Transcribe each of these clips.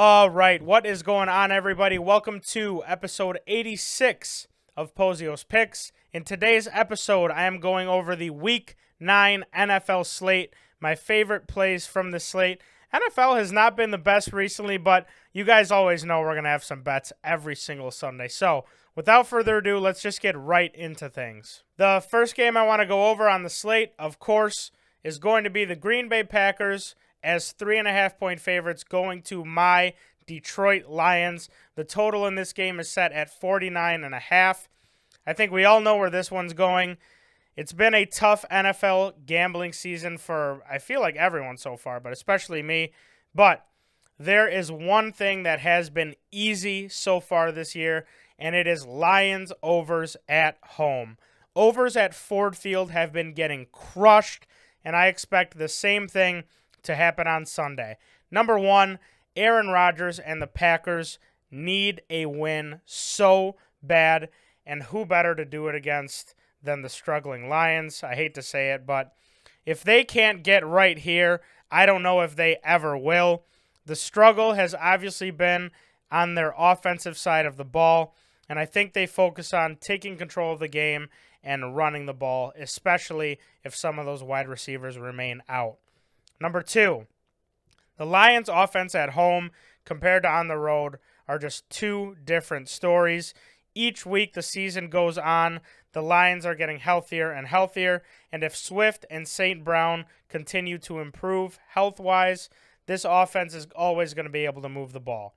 All right, what is going on, everybody? Welcome to episode 86 of Pozios Picks. In today's episode, I am going over the Week 9 NFL slate, my favorite plays from the slate. NFL has not been the best recently, but you guys always know we're going to have some bets every single Sunday. So, without further ado, let's just get right into things. The first game I want to go over on the slate, of course, is going to be the Green Bay Packers as 3.5-point favorites going to my Detroit Lions. The total in this game is set at 49.5. I think we all know where this one's going. It's been a tough NFL gambling season for, I feel like, everyone so far, but especially me. But there is one thing that has been easy so far this year, and it is Lions overs at home. Overs at Ford Field have been getting crushed, and I expect the same thing to happen on Sunday. Number one, Aaron Rodgers and the Packers need a win so bad, and who better to do it against than the struggling Lions? I hate to say it, but if they can't get right here, I don't know if they ever will. The struggle has obviously been on their offensive side of the ball, and I think they focus on taking control of the game and running the ball, especially if some of those wide receivers remain out. Number two, the Lions' offense at home compared to on the road are just two different stories. Each week the season goes on, the Lions are getting healthier and healthier, and if Swift and St. Brown continue to improve health-wise, this offense is always going to be able to move the ball.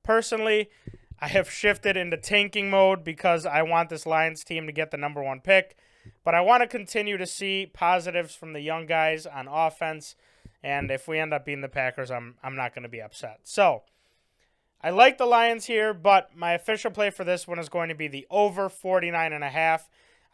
Personally, I have shifted into tanking mode because I want this Lions team to get the number one pick, but I want to continue to see positives from the young guys on offense. And if we end up beating the Packers, I'm not going to be upset. So, I like the Lions here, but my official play for this one is going to be the over 49.5.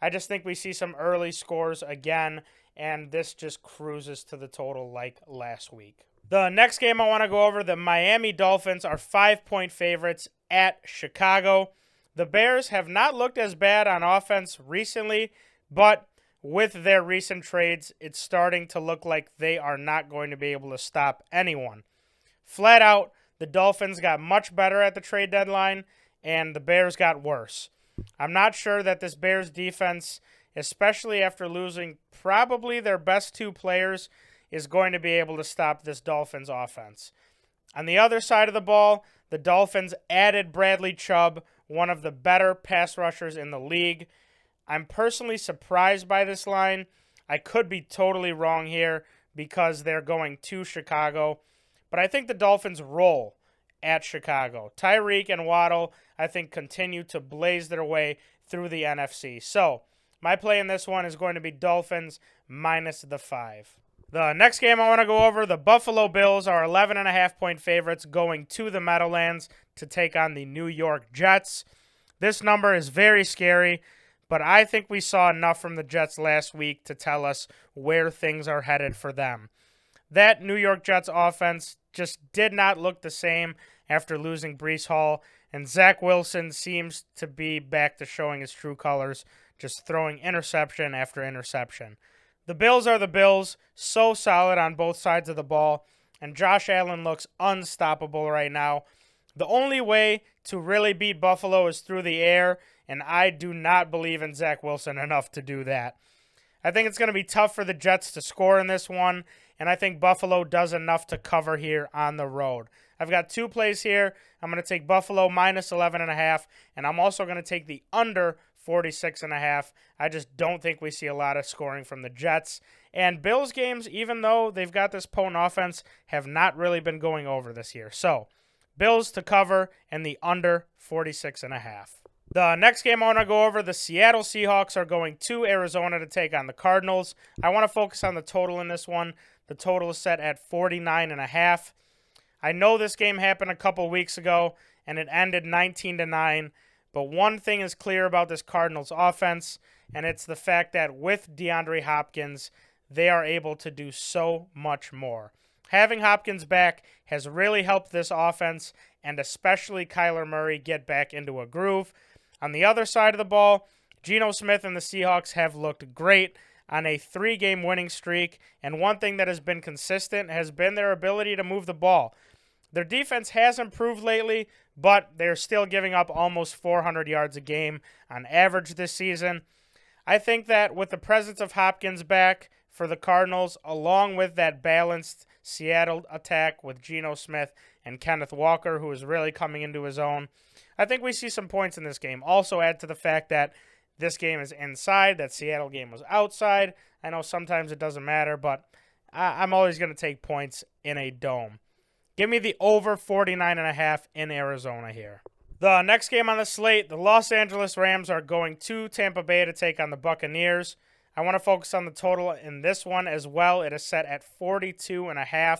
I just think we see some early scores again, and this just cruises to the total like last week. The next game I want to go over, the Miami Dolphins are 5-point favorites at Chicago. The Bears have not looked as bad on offense recently, but with their recent trades, it's starting to look like they are not going to be able to stop anyone. Flat out, the Dolphins got much better at the trade deadline, and the Bears got worse. I'm not sure that this Bears defense, especially after losing probably their best two players, is going to be able to stop this Dolphins offense. On the other side of the ball, the Dolphins added Bradley Chubb, one of the better pass rushers in the league. I'm personally surprised by this line. I could be totally wrong here because they're going to Chicago, but I think the Dolphins roll at Chicago. Tyreek and Waddle, I think, continue to blaze their way through the NFC. So, my play in this one is going to be Dolphins minus the 5. The next game I want to go over, the Buffalo Bills are 11.5-point favorites going to the Meadowlands to take on the New York Jets. This number is very scary, but I think we saw enough from the Jets last week to tell us where things are headed for them. That New York Jets offense just did not look the same after losing Breece Hall, and Zach Wilson seems to be back to showing his true colors, just throwing interception after interception. The Bills are the Bills, so solid on both sides of the ball, and Josh Allen looks unstoppable right now. The only way to really beat Buffalo is through the air, and I do not believe in Zach Wilson enough to do that. I think it's going to be tough for the Jets to score in this one, and I think Buffalo does enough to cover here on the road. I've got two plays here. I'm going to take Buffalo minus 11.5, and I'm also going to take the under 46.5. I just don't think we see a lot of scoring from the Jets. And Bills games, even though they've got this potent offense, have not really been going over this year. So, Bills to cover and the under 46.5. The next game I want to go over, the Seattle Seahawks are going to Arizona to take on the Cardinals. I want to focus on the total in this one. The total is set at 49.5. I know this game happened a couple weeks ago, and it ended 19-9. But one thing is clear about this Cardinals offense, and it's the fact that with DeAndre Hopkins, they are able to do so much more. Having Hopkins back has really helped this offense, and especially Kyler Murray get back into a groove. On the other side of the ball, Geno Smith and the Seahawks have looked great on a 3-game winning streak, and one thing that has been consistent has been their ability to move the ball. Their defense has improved lately, but they're still giving up almost 400 yards a game on average this season. I think that with the presence of Hopkins back for the Cardinals, along with that balanced Seattle attack with Geno Smith and Kenneth Walker, who is really coming into his own, I think we see some points in this game. Also add to the fact that this game is inside, that Seattle game was outside. I know sometimes it doesn't matter, but I'm always going to take points in a dome. Give me the over 49.5 in Arizona here. The next game on the slate, the Los Angeles Rams are going to Tampa Bay to take on the Buccaneers. I want to focus on the total in this one as well. It is set at 42.5.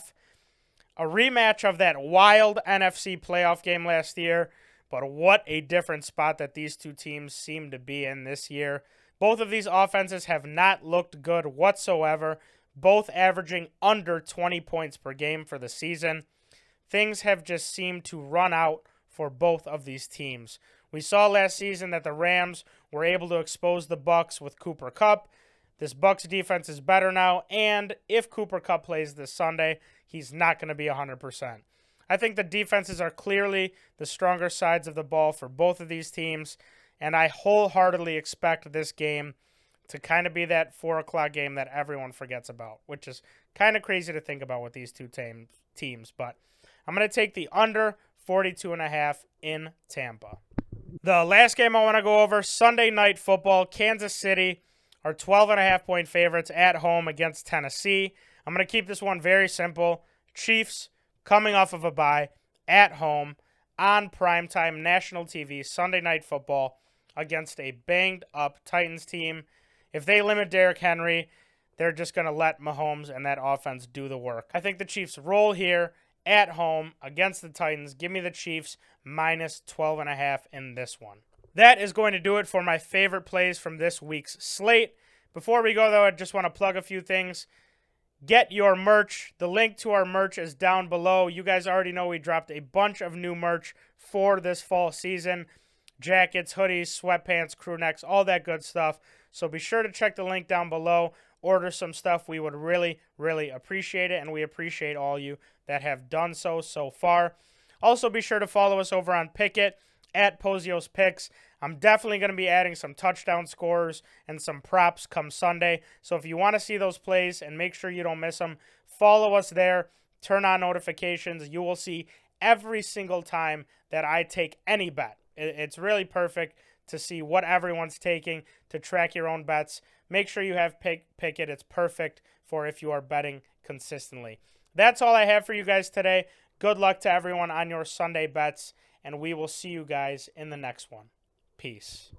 A rematch of that wild NFC playoff game last year, but what a different spot that these two teams seem to be in this year. Both of these offenses have not looked good whatsoever, both averaging under 20 points per game for the season. Things have just seemed to run out for both of these teams. We saw last season that the Rams were able to expose the Bucs with Cooper Kupp. This Bucs defense is better now, and if Cooper Kupp plays this Sunday, he's not going to be 100%. I think the defenses are clearly the stronger sides of the ball for both of these teams, and I wholeheartedly expect this game to kind of be that 4 o'clock game that everyone forgets about, which is kind of crazy to think about with these two teams. But I'm going to take the under 42.5 in Tampa. The last game I want to go over, Sunday Night Football. Kansas City are 12.5-point favorites at home against Tennessee. I'm going to keep this one very simple. Chiefs coming off of a bye at home on primetime national TV, Sunday Night Football against a banged-up Titans team. If they limit Derrick Henry, they're just going to let Mahomes and that offense do the work. I think the Chiefs roll here at home against the Titans. Give me the Chiefs minus 12.5 in this one. That is going to do it for my favorite plays from this week's slate. Before we go, though, I just want to plug a few things. Get your merch. The link to our merch is down below. You guys already know we dropped a bunch of new merch for this fall season. Jackets, hoodies, sweatpants, crew necks, all that good stuff. So be sure to check the link down below. Order some stuff. We would really, really appreciate it, and we appreciate all you that have done so far. Also, be sure to follow us over on Pickett at Pozios Picks. I'm definitely going to be adding some touchdown scorers and some props come Sunday. So if you want to see those plays and make sure you don't miss them, follow us there. Turn on notifications. You will see every single time that I take any bet. It's really perfect to see what everyone's taking, to track your own bets. Make sure you have Pickett. It's perfect for if you are betting consistently. That's all I have for you guys today. Good luck to everyone on your Sunday bets, and we will see you guys in the next one. Peace.